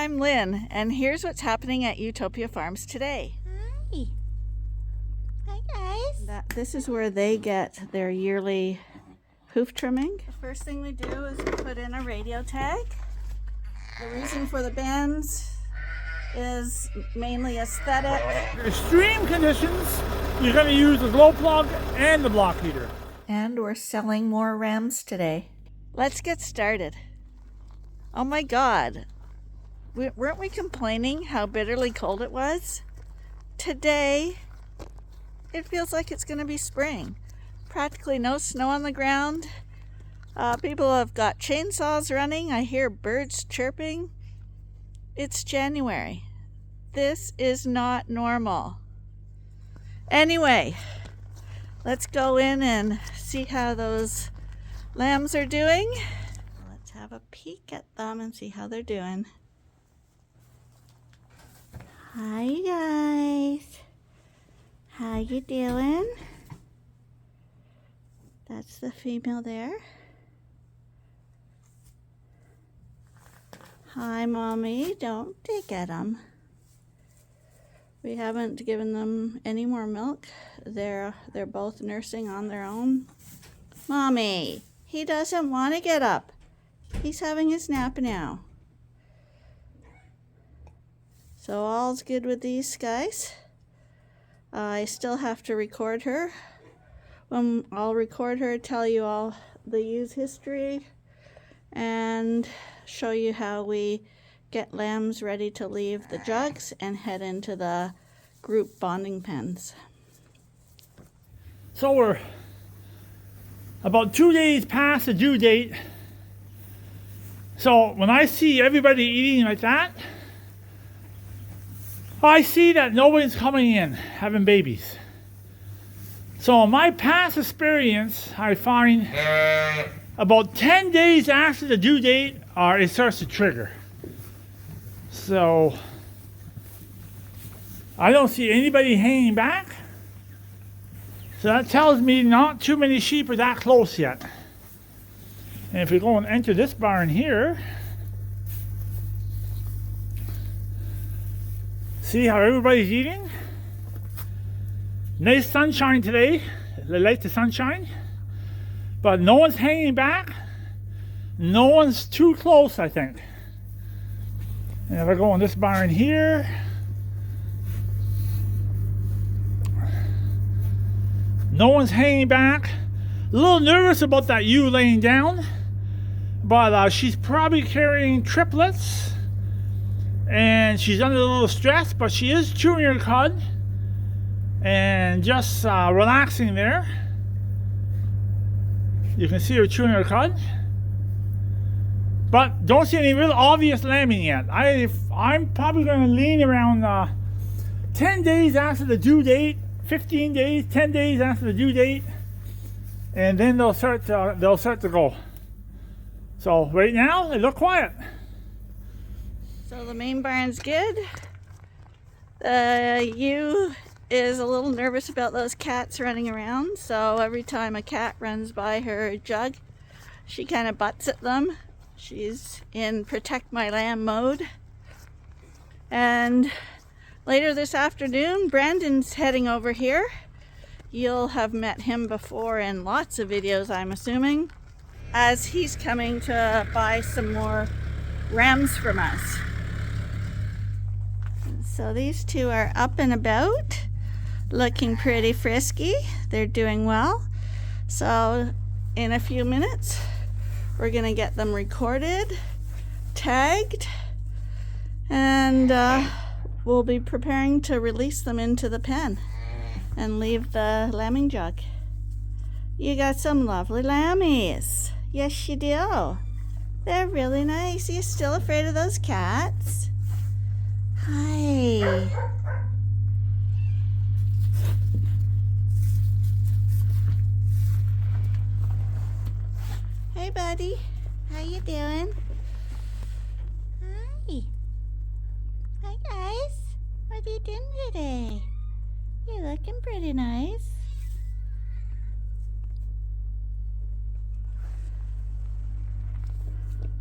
I'm Lynn, and here's what's happening at Ewetopia Farms today. Hi. Hi, guys. This is where they get their yearly hoof trimming. The first thing we do is put in a radio tag. The reason for the bands is mainly aesthetic. Extreme conditions, you're going to use the glow plug and the block heater. And we're selling more rams today. Let's get started. Oh my God. Weren't we complaining how bitterly cold it was? Today, it feels like it's going to be spring. Practically no snow on the ground. People have got chainsaws running. I hear birds chirping. It's January. This is not normal. Anyway, let's go in and see how those lambs are doing. Let's have a peek at them and see how they're doing. Hi guys, how you doing? That's the female there. Hi mommy, don't dig at them. We haven't given them any more milk. They're both nursing on their own. Mommy, he doesn't want to get up. He's having his nap now. So all's good with these guys. I still have to record her. I'll record her, tell you all the ewes history, and show you how we get lambs ready to leave the jugs and head into the group bonding pens. So we're about 2 days past the due date. So when I see everybody eating like that, I see that nobody's coming in having babies. So in my past experience, I find about 10 days after the due date, it starts to trigger. So I don't see anybody hanging back. So that tells me not too many sheep are that close yet. And if we go and enter this barn here, see how everybody's eating? Nice sunshine today. They like the sunshine. But no one's hanging back. No one's too close, I think. And if I go in this barn here, no one's hanging back. A little nervous about that ewe laying down. But she's probably carrying triplets. And she's under a little stress, but she is chewing her cud and just relaxing there. You can see her chewing her cud, but don't see any real obvious lambing yet. I'm probably going to lean around 10 days after the due date, 15 days, 10 days after the due date, and then they'll start to go. So right now they look quiet. So the main barn's good. The ewe is a little nervous about those cats running around. So every time a cat runs by her jug, she kind of butts at them. She's in protect my lamb mode. And later this afternoon, Brandon's heading over here. You'll have met him before in lots of videos, I'm assuming, as he's coming to buy some more rams from us. So these two are up and about, looking pretty frisky. They're doing well. So in a few minutes, we're going to get them recorded, tagged, and we'll be preparing to release them into the pen and leave the lambing jug. You got some lovely lammies. Yes, you do. They're really nice. Are you still afraid of those cats? Hi. Hey, buddy. How you doing? Hi. Hi, guys. What are you doing today? You're looking pretty nice.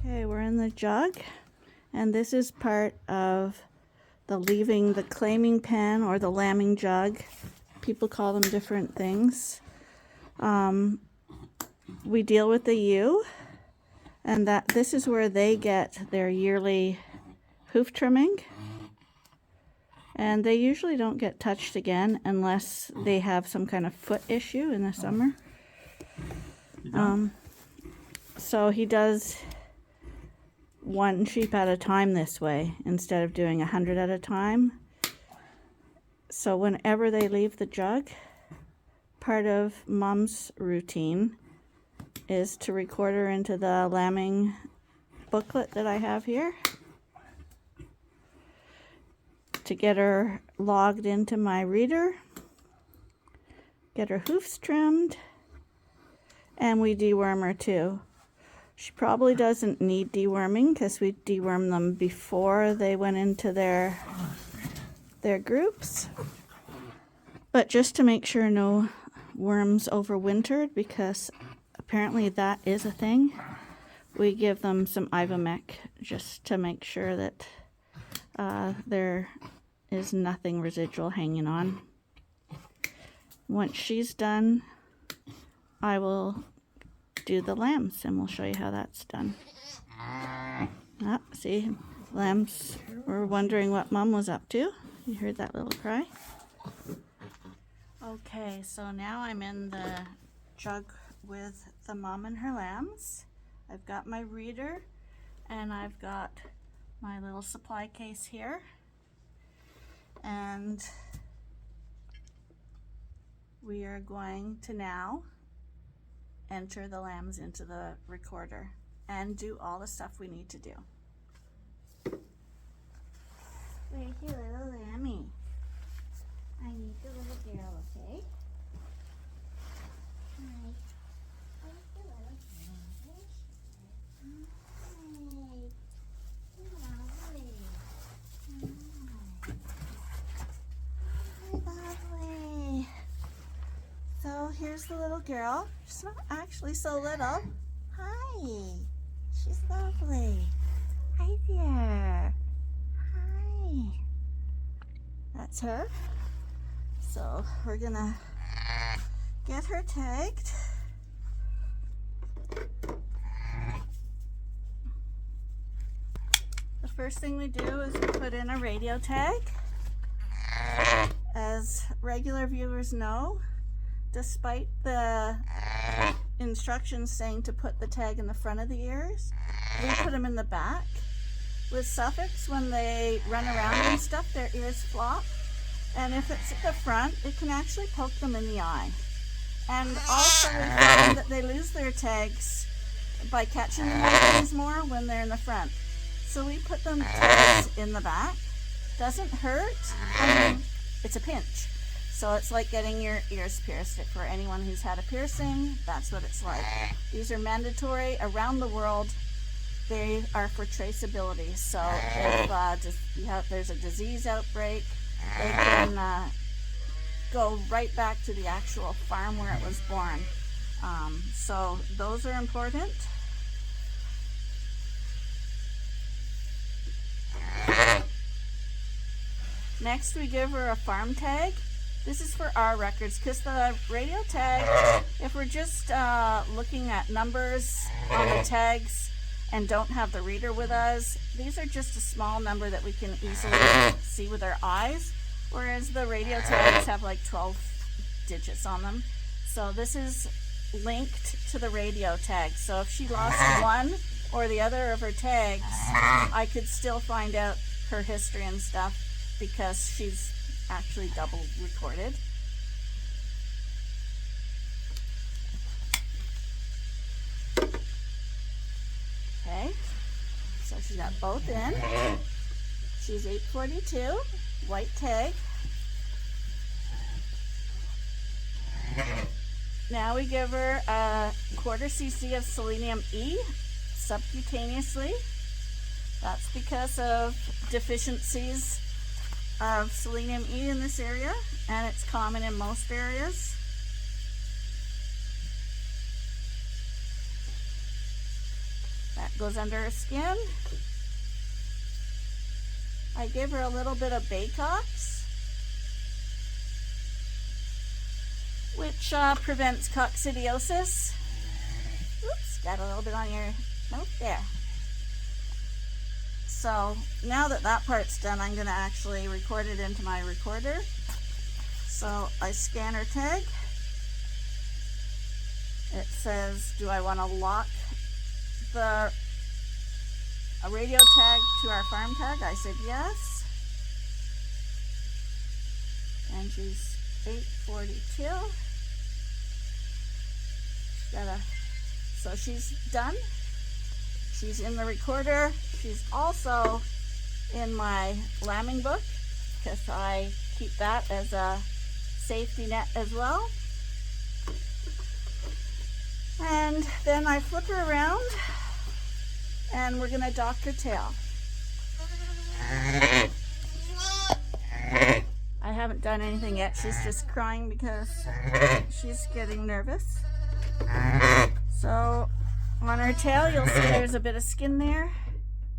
Okay, we're in the jug. And this is part of the leaving the claiming pen or the lambing jug. People call them different things. We deal with the ewe, and this is where they get their yearly hoof trimming. And they usually don't get touched again unless they have some kind of foot issue in the summer. So he does one sheep at a time this way instead of doing 100 at a time. So whenever they leave the jug, part of Mom's routine is to record her into the lambing booklet that I have here, to get her logged into my reader, get her hoofs trimmed, and we deworm her too. She probably doesn't need deworming because we dewormed them before they went into their groups. But just to make sure no worms overwintered, because apparently that is a thing, we give them some Ivomec just to make sure that there is nothing residual hanging on. Once she's done, I will do the lambs and we'll show you how that's done. See, lambs were wondering what Mom was up to. You heard that little cry? Okay, so now I'm in the jug with the mom and her lambs. I've got my reader and I've got my little supply case here, and we are going to now enter the lambs into the recorder and do all the stuff we need to do. Where's your little lammy? I need the little girl, okay? Hi. Where's the little girl? Lovely. So here's the little girl. She's not actually so little. Hi. She's lovely. Hi there. Hi. That's her. So we're gonna get her tagged. The first thing we do is we put in a radio tag. As regular viewers know, despite the instructions saying to put the tag in the front of the ears, we put them in the back. With Suffolks, when they run around and stuff, their ears flop. And if it's at the front, it can actually poke them in the eye. And also we find that they lose their tags by catching the monkeys more when they're in the front. So we put them tags in the back. Doesn't hurt. It's a pinch. So it's like getting your ears pierced. For anyone who's had a piercing, that's what it's like. These are mandatory around the world. They are for traceability. So if there's a disease outbreak, they can go right back to the actual farm where it was born. So those are important. Next, we give her a farm tag. This is for our records, because the radio tag, if we're just looking at numbers on the tags and don't have the reader with us, these are just a small number that we can easily see with our eyes, whereas the radio tags have like 12 digits on them. So this is linked to the radio tag. So if she lost one or the other of her tags, I could still find out her history and stuff, because she's actually double recorded. Okay, so she got both in. She's 842, white tag. Now we give her a 1/4 cc of selenium E subcutaneously. That's because of deficiencies of selenium E in this area, and it's common in most areas. That goes under her skin. I give her a little bit of Baycox, which prevents coccidiosis. Oops, got a little bit on your mouth there. So now that that part's done, I'm going to actually record it into my recorder. So I scan her tag. It says, do I want to lock a radio tag to our farm tag? I said yes. And she's 842. So she's done. She's in the recorder. She's also in my lambing book because I keep that as a safety net as well. And then I flip her around and we're going to dock her tail. I haven't done anything yet. She's just crying because she's getting nervous. So on her tail, you'll see there's a bit of skin there,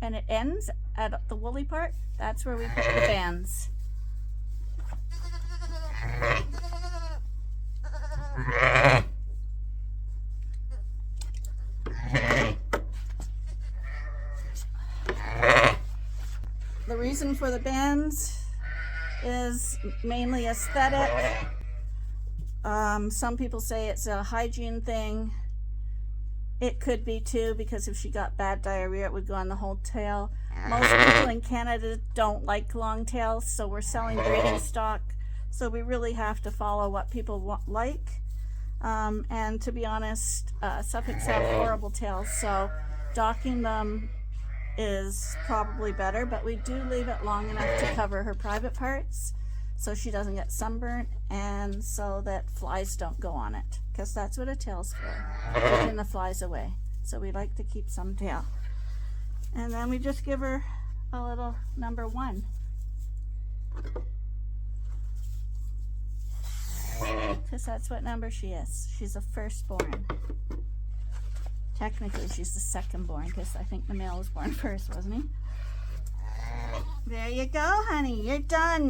and it ends at the woolly part. That's where we put the bands. The reason for the bands is mainly aesthetic. Some people say it's a hygiene thing. It could be too, because if she got bad diarrhea, it would go on the whole tail. Most people in Canada don't like long tails, so we're selling breeding stock. So we really have to follow what people like. And to be honest, Suffolks have horrible tails, so docking them is probably better, but we do leave it long enough to cover her private parts so she doesn't get sunburnt and so that flies don't go on it, because that's what a tail's for, keeping the flies away. So we like to keep some tail. And then we just give her a little number 1. Because that's what number she is. She's a firstborn. Technically, she's the second born because I think the male was born first, wasn't he? There you go, honey. You're done.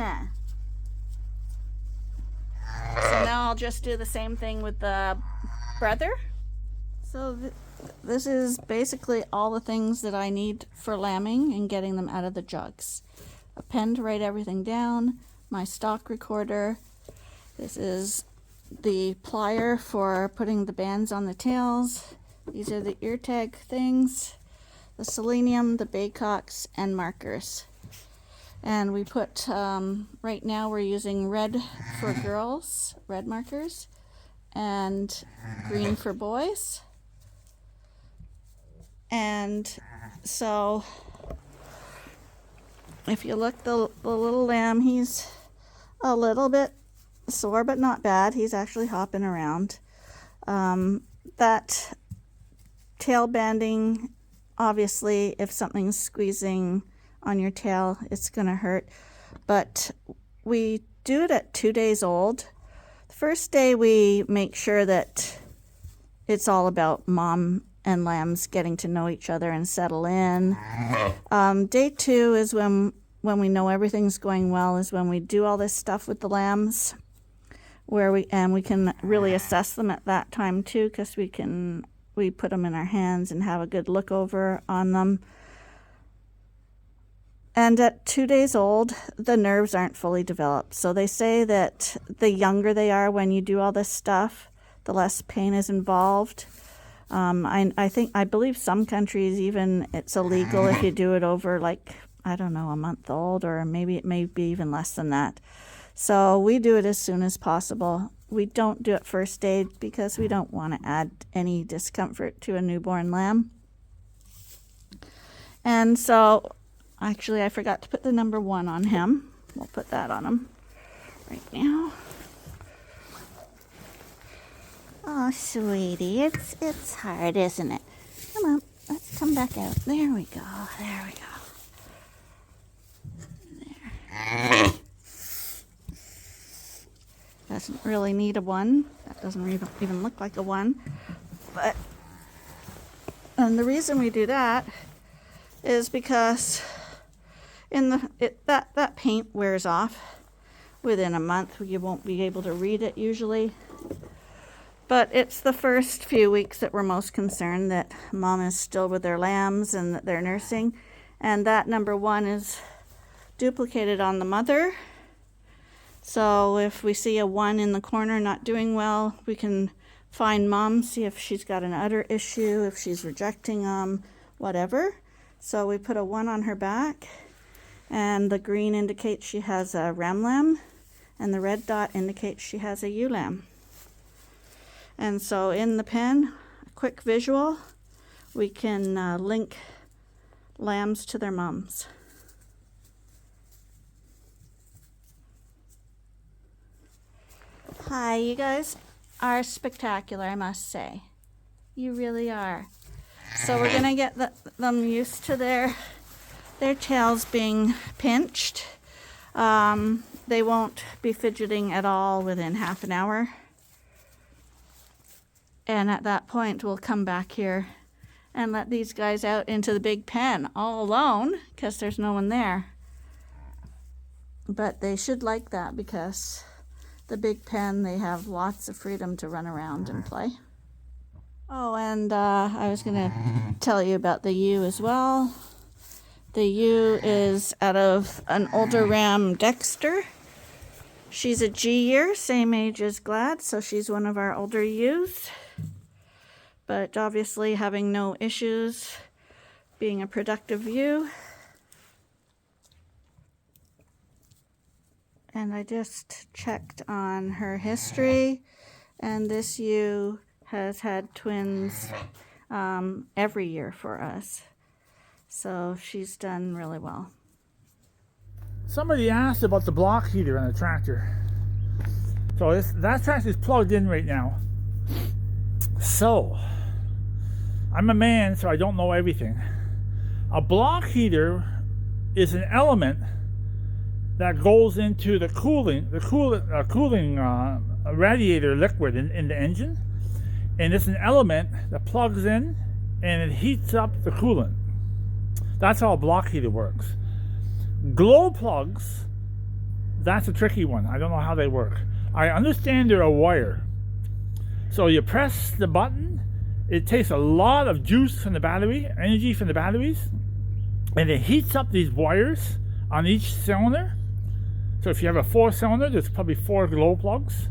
So now I'll just do the same thing with the brother. So this is basically all the things that I need for lambing and getting them out of the jugs. A pen to write everything down, my stock recorder. This is the plier for putting the bands on the tails. These are the ear tag things, the selenium, the Baycox, and markers. And we put, right now we're using red for girls, red markers, and green for boys. And so, if you look, the little lamb, he's a little bit sore, but not bad. He's actually hopping around. That tail banding, obviously, if something's squeezing on your tail, it's going to hurt. But we do it at 2 days old. The first day we make sure that it's all about mom and lambs getting to know each other and settle in. Day 2 is when we know everything's going well, is when we do all this stuff with the lambs, where we can really assess them at that time too, because we put them in our hands and have a good look over on them. And at 2 days old, the nerves aren't fully developed. So they say that the younger they are when you do all this stuff, the less pain is involved. I believe some countries even it's illegal if you do it over a month old, or maybe it may be even less than that. So we do it as soon as possible. We don't do it first aid because we don't want to add any discomfort to a newborn lamb. And so, actually, I forgot to put the number 1 on him. We'll put that on him right now. Oh, sweetie, it's hard, isn't it? Come on, let's come back out. There we go. There we go. There. Doesn't really need a 1. That doesn't even look like a 1. And the reason we do that is because that paint wears off within a month. You won't be able to read it usually. But it's the first few weeks that we're most concerned that mom is still with their lambs and that they're nursing. And that number 1 is duplicated on the mother. So if we see a 1 in the corner not doing well, we can find mom, see if she's got an udder issue, if she's rejecting them, whatever. So we put a 1 on her back, and the green indicates she has a ram lamb, and the red dot indicates she has a ewe lamb. And so in the pen, a quick visual, we can link lambs to their moms. Hi, you guys are spectacular, I must say. You really are. So we're gonna get them used to their tails being pinched. They won't be fidgeting at all within half an hour. And at that point, we'll come back here and let these guys out into the big pen all alone because there's no one there. But they should like that because the big pen, they have lots of freedom to run around and play. Oh, and I was going to tell you about the ewe as well. The ewe is out of an older ram, Dexter. She's a G year, same age as Glad, so she's one of our older ewes. But obviously having no issues, being a productive ewe. And I just checked on her history, and this ewe has had twins every year for us. So she's done really well. Somebody asked about the block heater on the tractor. So that tractor is plugged in right now. So, I'm a man, so I don't know everything. A block heater is an element that goes into the cooling radiator liquid in the engine, and it's an element that plugs in and it heats up the coolant. That's how a block heater works. Glow plugs, that's a tricky one. I don't know how they work. I understand they're a wire. So you press the button, it takes a lot of juice from the battery, energy from the batteries, and it heats up these wires on each cylinder. So if you have a 4-cylinder, there's probably 4 glow plugs.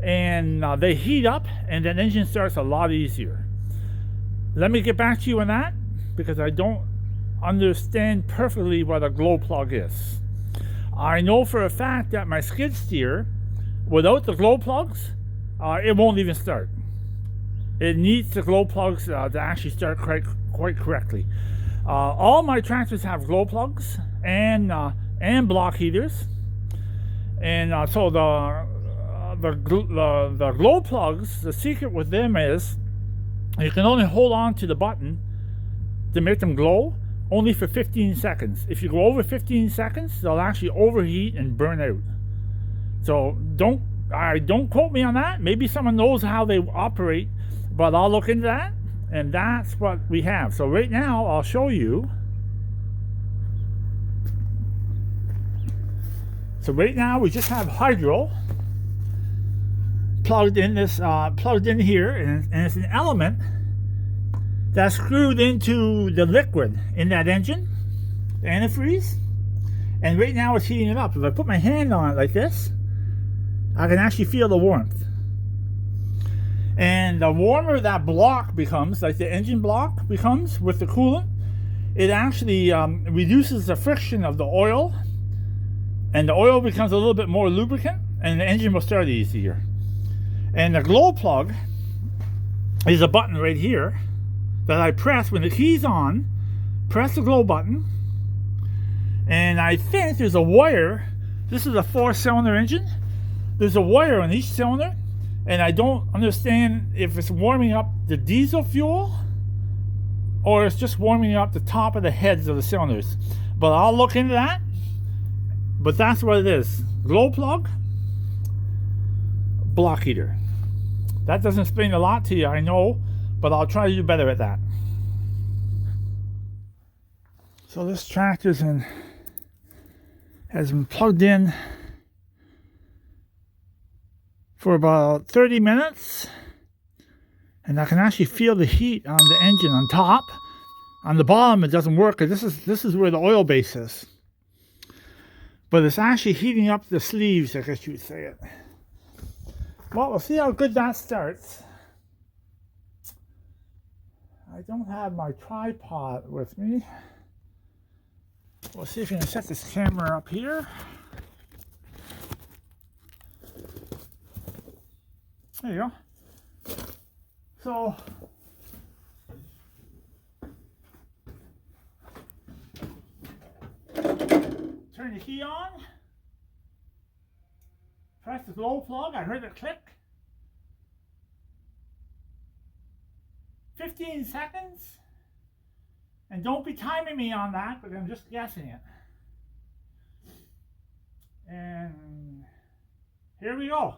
And they heat up, and the engine starts a lot easier. Let me get back to you on that, because I don't understand perfectly what a glow plug is. I know for a fact that my skid steer, without the glow plugs, it won't even start. It needs the glow plugs to actually start quite correctly. All my tractors have glow plugs and block heaters, and so the glow plugs, the secret with them is you can only hold on to the button to make them glow only for 15 seconds. If you go over 15 seconds, they'll actually overheat and burn out. So don't quote me on that. Maybe someone knows how they operate, but I'll look into that, and that's what we have. So right now I'll show you. So right now we just have hydro plugged in here, and it's an element that's screwed into the liquid in that engine, the antifreeze, and right now it's heating it up. If I put my hand on it like this, I can actually feel the warmth. And the warmer that block becomes, like the engine block becomes with the coolant, it actually reduces the friction of the oil, and the oil becomes a little bit more lubricant, and the engine will start easier. And the glow plug is a button right here that I press when the key's on. Press the glow button, and I think there's a wire. This is a 4-cylinder engine. There's a wire on each cylinder, and I don't understand if it's warming up the diesel fuel or it's just warming up the top of the heads of the cylinders. But I'll look into that. But that's what it is. Glow plug, block heater. That doesn't explain a lot to you, I know, but I'll try to do better at that. So this tractor's in has been plugged in for about 30 minutes. And I can actually feel the heat on the engine on top. On the bottom, it doesn't work. This is where the oil base is. But it's actually heating up the sleeves, I guess you would say it. Well, we'll see how good that starts. I don't have my tripod with me. We'll see if we can set this camera up here. There you go. So, turn the key on. Press the glow plug. I heard it click. 15 seconds. And don't be timing me on that, but I'm just guessing it. And here we go.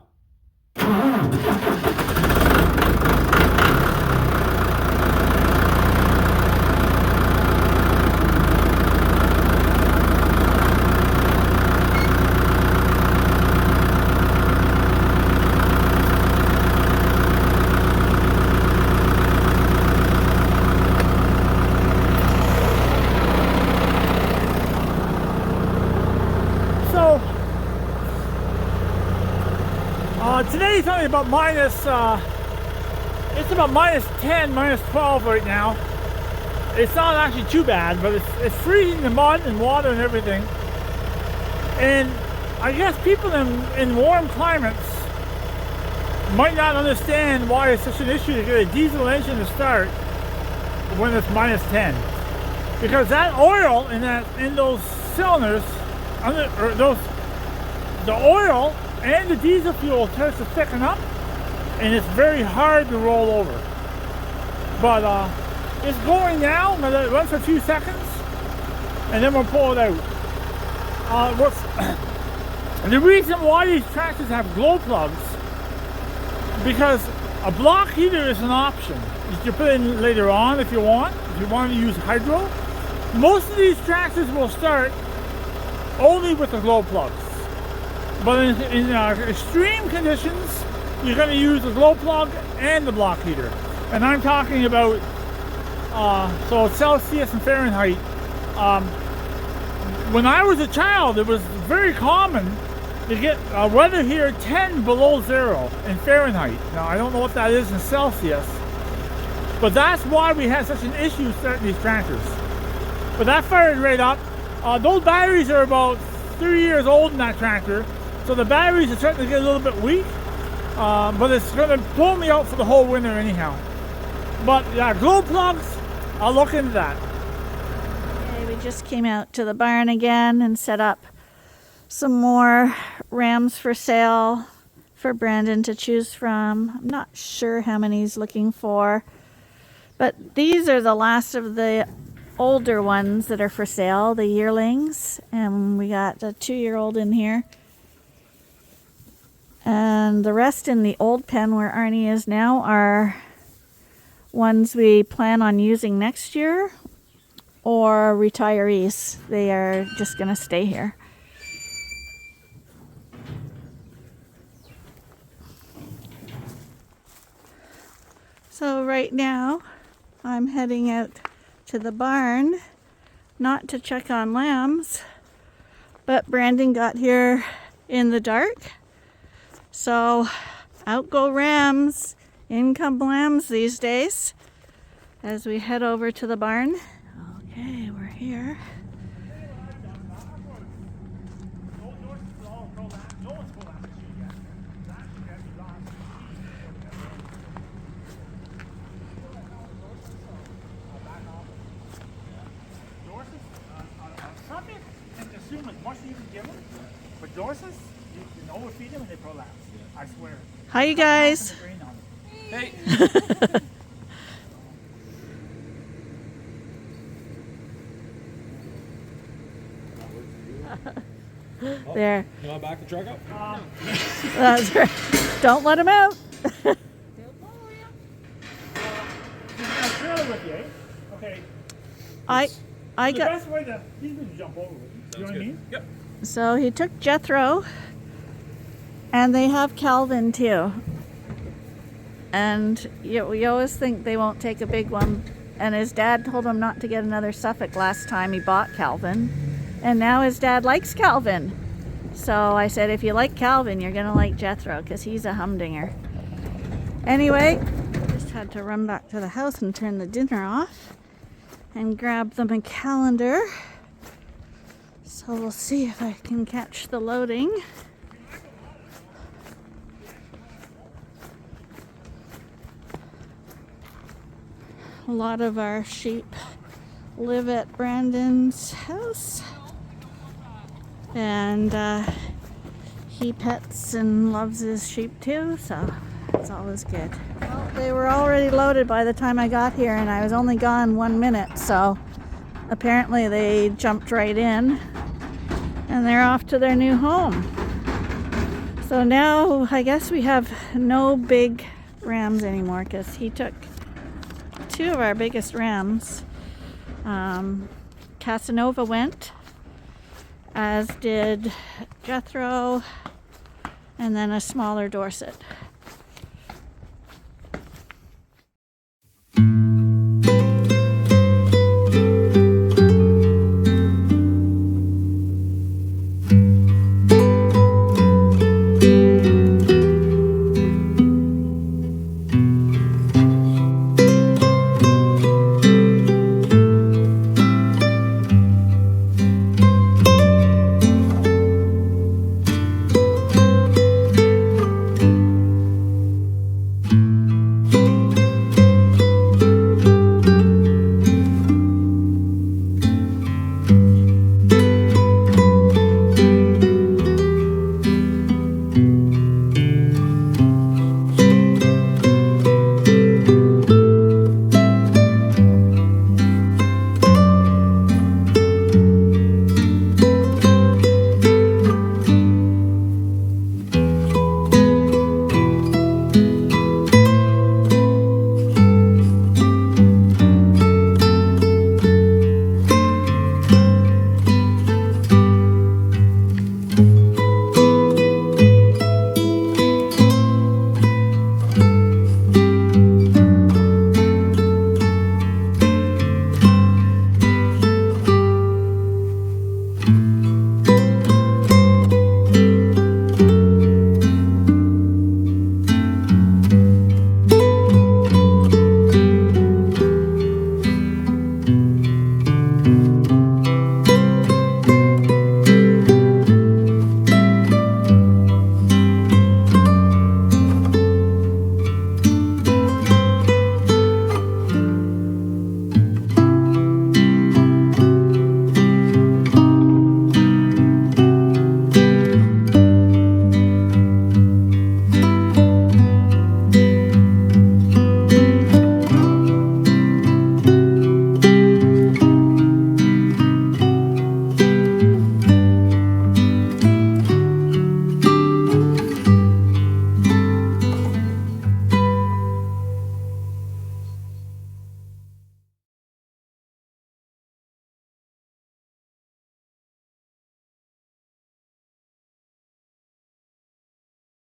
Today's only about it's about minus 10, minus 12 right now. It's not actually too bad, but it's freezing the mud and water and everything. And I guess people in warm climates might not understand why it's such an issue to get a diesel engine to start when it's minus 10. Because that oil in those cylinders, the oil and the diesel fuel starts to thicken up, and it's very hard to roll over. But it's going now. I'm gonna run for a few seconds, and then we'll pull it out. The reason why these tractors have glow plugs, because a block heater is an option. You can put it in later on if you want to use hydro. Most of these tractors will start only with the glow plugs. But in extreme conditions, you're going to use the glow plug and the block heater. And I'm talking about, so Celsius and Fahrenheit. When I was a child, it was very common to get weather here 10 below zero in Fahrenheit. Now, I don't know what that is in Celsius, but that's why we had such an issue starting these tractors. But that fired right up. Those batteries are about 3 years old in that tractor. So the batteries are starting to get a little bit weak, but it's going to pull me out for the whole winter anyhow. But yeah, glow plugs, I'll look into that. Okay, we just came out to the barn again and set up some more rams for sale for Brandon to choose from. I'm not sure how many he's looking for, but these are the last of the older ones that are for sale, the yearlings, and we got a 2-year-old in here. And the rest in the old pen where Arnie is now are ones we plan on using next year or retirees. They are just going to stay here. So right now I'm heading out to the barn, not to check on lambs, but Brandon got here in the dark. So out go rams, in come lambs these days as we head over to the barn. Okay, we're here. Some can consume as much as you can give them, but Dorsets, you can overfeed them and they prolapse. I swear. Hi, you guys. Hey. There. You want to back the truck up? That's right. Don't let him out. With you, eh? Okay. I The got. best way to, he's going to jump over with you. You know what I mean? Yep. So he took Jethro, and they have Calvin too. And we always think they won't take a big one. And his dad told him not to get another Suffolk last time he bought Calvin. And now his dad likes Calvin. So I said, if you like Calvin, you're gonna like Jethro, because he's a humdinger. Anyway, just had to run back to the house and turn the dinner off and grab them a calendar. So we'll see if I can catch the loading. A lot of our sheep live at Brandon's house, and he pets and loves his sheep too, so it's always good. Well, they were already loaded by the time I got here, and I was only gone 1 minute, so apparently they jumped right in, and they're off to their new home. So now I guess we have no big rams anymore, because he took 2 of our biggest rams. Casanova went, as did Jethro, and then a smaller Dorset.